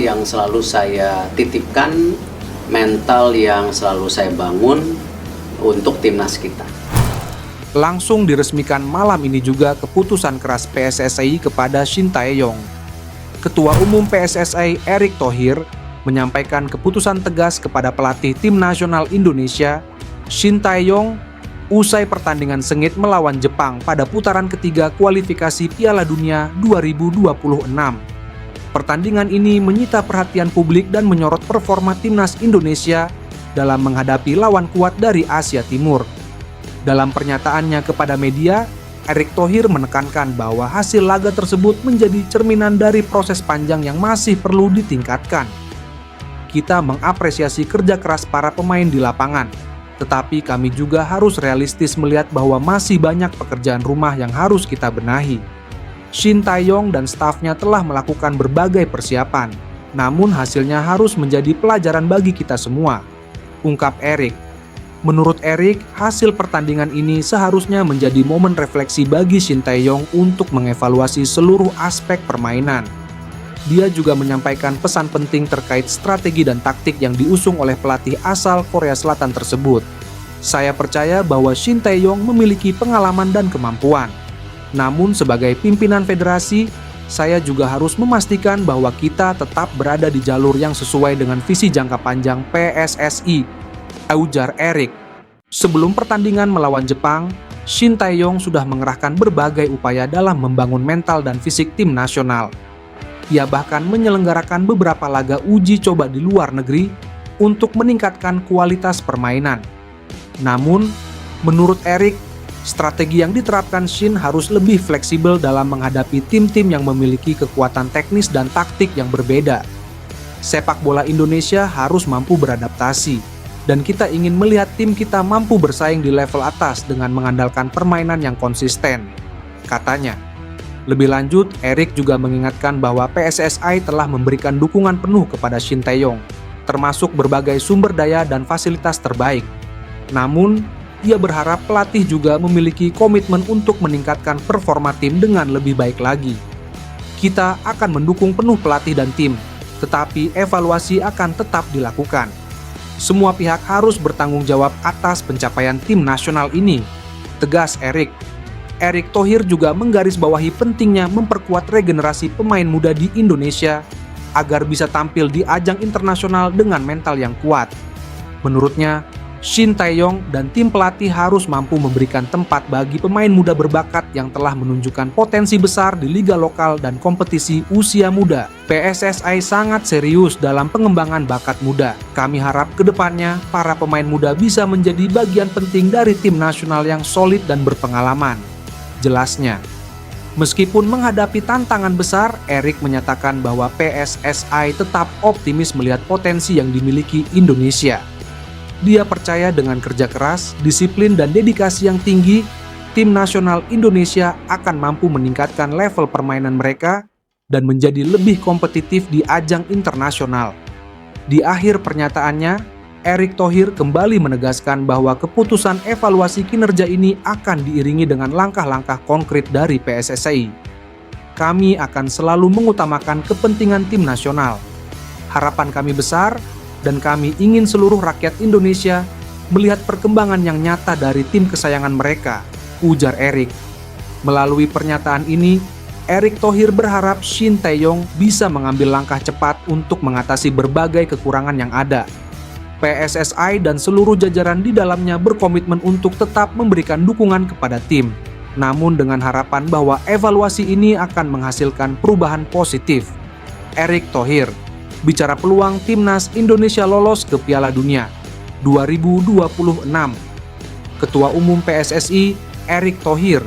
yang selalu saya titipkan, mental yang selalu saya bangun untuk timnas kita. Langsung diresmikan malam ini juga keputusan keras PSSI kepada Shin Tae-yong. Ketua Umum PSSI Erick Thohir menyampaikan keputusan tegas kepada pelatih tim nasional Indonesia, Shin Tae-yong, usai pertandingan sengit melawan Jepang pada putaran ketiga kualifikasi Piala Dunia 2026. Pertandingan ini menyita perhatian publik dan menyorot performa timnas Indonesia dalam menghadapi lawan kuat dari Asia Timur. Dalam pernyataannya kepada media, Erick Thohir menekankan bahwa hasil laga tersebut menjadi cerminan dari proses panjang yang masih perlu ditingkatkan. Kita mengapresiasi kerja keras para pemain di lapangan, tetapi kami juga harus realistis melihat bahwa masih banyak pekerjaan rumah yang harus kita benahi. Shin Tae-yong dan stafnya telah melakukan berbagai persiapan, namun hasilnya harus menjadi pelajaran bagi kita semua, ungkap Erick. Menurut Erick, hasil pertandingan ini seharusnya menjadi momen refleksi bagi Shin Tae-yong untuk mengevaluasi seluruh aspek permainan. Dia juga menyampaikan pesan penting terkait strategi dan taktik yang diusung oleh pelatih asal Korea Selatan tersebut. Saya percaya bahwa Shin Tae-yong memiliki pengalaman dan kemampuan. Namun sebagai pimpinan federasi, saya juga harus memastikan bahwa kita tetap berada di jalur yang sesuai dengan visi jangka panjang PSSI, ujar Erick. Sebelum pertandingan melawan Jepang, Shin Tae-yong sudah mengerahkan berbagai upaya dalam membangun mental dan fisik tim nasional. Ia bahkan menyelenggarakan beberapa laga uji coba di luar negeri untuk meningkatkan kualitas permainan. Namun, menurut Erick, strategi yang diterapkan Shin harus lebih fleksibel dalam menghadapi tim-tim yang memiliki kekuatan teknis dan taktik yang berbeda. Sepak bola Indonesia harus mampu beradaptasi, dan kita ingin melihat tim kita mampu bersaing di level atas dengan mengandalkan permainan yang konsisten, katanya. Lebih lanjut, Erick juga mengingatkan bahwa PSSI telah memberikan dukungan penuh kepada Shin Tae-yong, termasuk berbagai sumber daya dan fasilitas terbaik. Namun, ia berharap pelatih juga memiliki komitmen untuk meningkatkan performa tim dengan lebih baik lagi. Kita akan mendukung penuh pelatih dan tim, tetapi evaluasi akan tetap dilakukan. Semua pihak harus bertanggung jawab atas pencapaian tim nasional ini, tegas Erick. Erick Thohir juga menggarisbawahi pentingnya memperkuat regenerasi pemain muda di Indonesia agar bisa tampil di ajang internasional dengan mental yang kuat. Menurutnya, Shin Tae-yong dan tim pelatih harus mampu memberikan tempat bagi pemain muda berbakat yang telah menunjukkan potensi besar di liga lokal dan kompetisi usia muda. PSSI sangat serius dalam pengembangan bakat muda. Kami harap ke depannya para pemain muda bisa menjadi bagian penting dari tim nasional yang solid dan berpengalaman, jelasnya. Meskipun menghadapi tantangan besar, Erick menyatakan bahwa PSSI tetap optimis melihat potensi yang dimiliki Indonesia. Dia percaya dengan kerja keras, disiplin, dan dedikasi yang tinggi, tim nasional Indonesia akan mampu meningkatkan level permainan mereka dan menjadi lebih kompetitif di ajang internasional. Di akhir pernyataannya, Erick Thohir kembali menegaskan bahwa keputusan evaluasi kinerja ini akan diiringi dengan langkah-langkah konkret dari PSSI. Kami akan selalu mengutamakan kepentingan tim nasional. Harapan kami besar, dan kami ingin seluruh rakyat Indonesia melihat perkembangan yang nyata dari tim kesayangan mereka, ujar Erick. Melalui pernyataan ini, Erick Thohir berharap Shin Tae-yong bisa mengambil langkah cepat untuk mengatasi berbagai kekurangan yang ada. PSSI dan seluruh jajaran di dalamnya berkomitmen untuk tetap memberikan dukungan kepada tim, namun dengan harapan bahwa evaluasi ini akan menghasilkan perubahan positif. Erick Thohir bicara peluang timnas Indonesia lolos ke Piala Dunia 2026. Ketua Umum PSSI Erick Thohir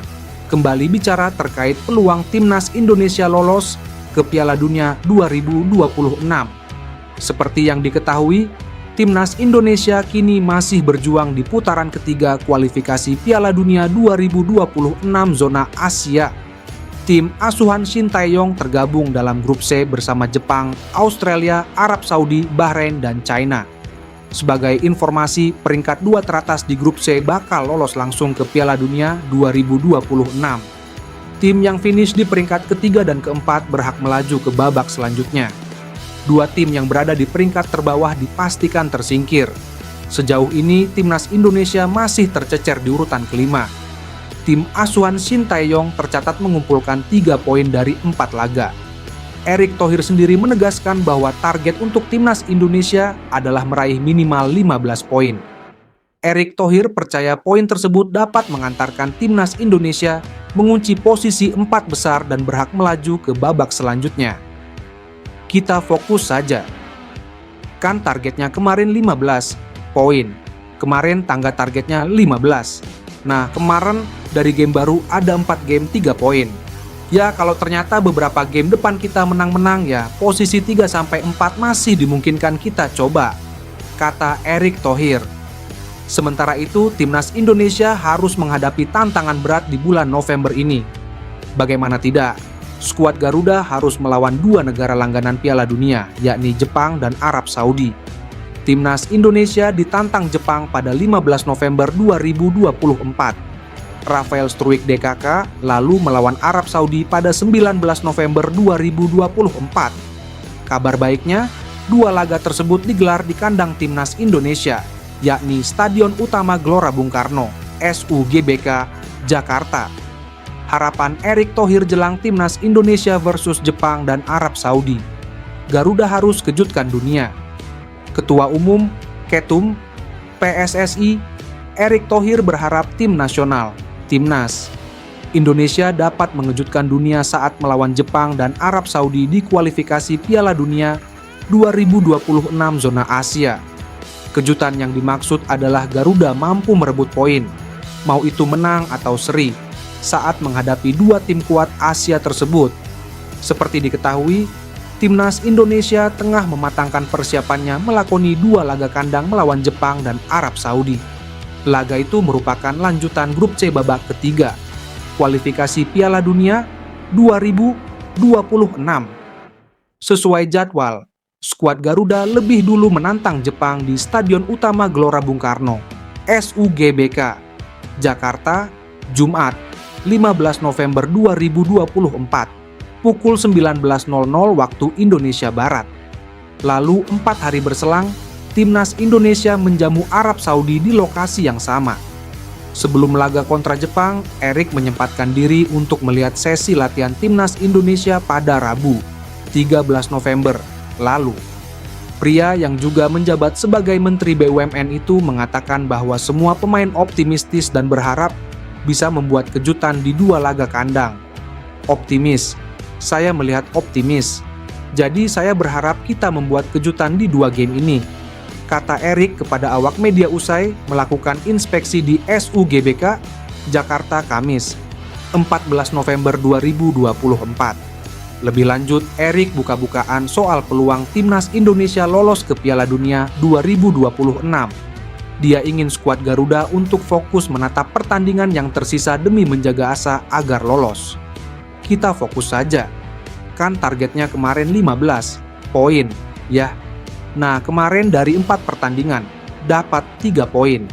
kembali bicara terkait peluang timnas Indonesia lolos ke Piala Dunia 2026. Seperti yang diketahui, timnas Indonesia kini masih berjuang di putaran ketiga kualifikasi Piala Dunia 2026 zona Asia. Tim asuhan Shin Tae-yong tergabung dalam grup C bersama Jepang, Australia, Arab Saudi, Bahrain, dan China. Sebagai informasi, peringkat 2 teratas di grup C bakal lolos langsung ke Piala Dunia 2026. Tim yang finish di peringkat ketiga dan keempat berhak melaju ke babak selanjutnya. Dua tim yang berada di peringkat terbawah dipastikan tersingkir. Sejauh ini, timnas Indonesia masih tercecer di urutan kelima. Tim asuhan Shin Tae-yong tercatat mengumpulkan 3 poin dari 4 laga. Erick Thohir sendiri menegaskan bahwa target untuk timnas Indonesia adalah meraih minimal 15 poin. Erick Thohir percaya poin tersebut dapat mengantarkan timnas Indonesia mengunci posisi 4 besar dan berhak melaju ke babak selanjutnya. Kita fokus saja. Kan targetnya kemarin 15 poin. Kemarin tangga targetnya 15. Nah, kemarin dari game baru ada 4 game 3 poin. Ya, kalau ternyata beberapa game depan kita menang-menang ya, posisi 3-4 masih dimungkinkan kita coba, kata Erick Thohir. Sementara itu, timnas Indonesia harus menghadapi tantangan berat di bulan November ini. Bagaimana tidak, skuad Garuda harus melawan 2 negara langganan Piala Dunia, yakni Jepang dan Arab Saudi. Timnas Indonesia ditantang Jepang pada 15 November 2024. Rafael Struijk DKK lalu melawan Arab Saudi pada 19 November 2024. Kabar baiknya, 2 laga tersebut digelar di kandang timnas Indonesia, yakni Stadion Utama Gelora Bung Karno, SUGBK, Jakarta. Harapan Erick Thohir jelang timnas Indonesia versus Jepang dan Arab Saudi. Garuda harus kejutkan dunia. Ketua Umum Ketum PSSI Erick Thohir berharap tim nasional Timnas Indonesia dapat mengejutkan dunia saat melawan Jepang dan Arab Saudi di kualifikasi Piala Dunia 2026 zona Asia. Kejutan yang dimaksud adalah Garuda mampu merebut poin, mau itu menang atau seri, saat menghadapi 2 tim kuat Asia tersebut. Seperti diketahui, timnas Indonesia tengah mematangkan persiapannya melakoni 2 laga kandang melawan Jepang dan Arab Saudi. Laga itu merupakan lanjutan grup C babak ketiga, kualifikasi Piala Dunia 2026. Sesuai jadwal, skuad Garuda lebih dulu menantang Jepang di Stadion Utama Gelora Bung Karno, SUGBK, Jakarta, Jumat, 15 November 2024, pukul 19.00 waktu Indonesia Barat. Lalu 4 hari berselang, timnas Indonesia menjamu Arab Saudi di lokasi yang sama. Sebelum laga kontra Jepang, Erick menyempatkan diri untuk melihat sesi latihan timnas Indonesia pada Rabu, 13 November lalu. Pria yang juga menjabat sebagai Menteri BUMN itu mengatakan bahwa semua pemain optimistis dan berharap bisa membuat kejutan di 2 laga kandang. Optimis, saya melihat optimis. Jadi saya berharap kita membuat kejutan di 2 game ini, kata Erick kepada awak media usai melakukan inspeksi di SUGBK, Jakarta Kamis, 14 November 2024. Lebih lanjut, Erick buka-bukaan soal peluang timnas Indonesia lolos ke Piala Dunia 2026. Dia ingin skuad Garuda untuk fokus menatap pertandingan yang tersisa demi menjaga asa agar lolos. Kita fokus saja. Kan targetnya kemarin 15 poin, ya. Nah, kemarin dari 4 pertandingan, dapat 3 poin.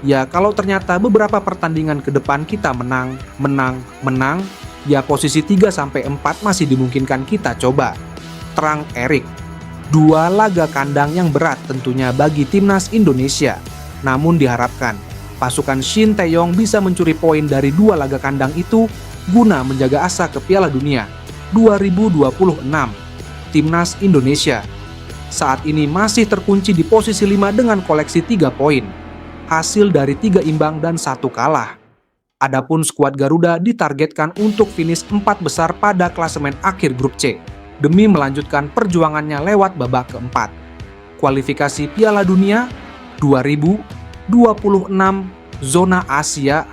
Ya, kalau ternyata beberapa pertandingan ke depan kita menang, ya posisi 3-4 masih dimungkinkan kita coba, terang Erick. 2 laga kandang yang berat tentunya bagi timnas Indonesia. Namun diharapkan, pasukan Shin Tae-yong bisa mencuri poin dari 2 laga kandang itu guna menjaga asa ke Piala Dunia 2026. Timnas Indonesia saat ini masih terkunci di posisi 5 dengan koleksi 3 poin, hasil dari 3 imbang dan 1 kalah. Adapun skuad Garuda ditargetkan untuk finish 4 besar pada klasemen akhir grup C, demi melanjutkan perjuangannya lewat babak keempat. Kualifikasi Piala Dunia 2026 zona Asia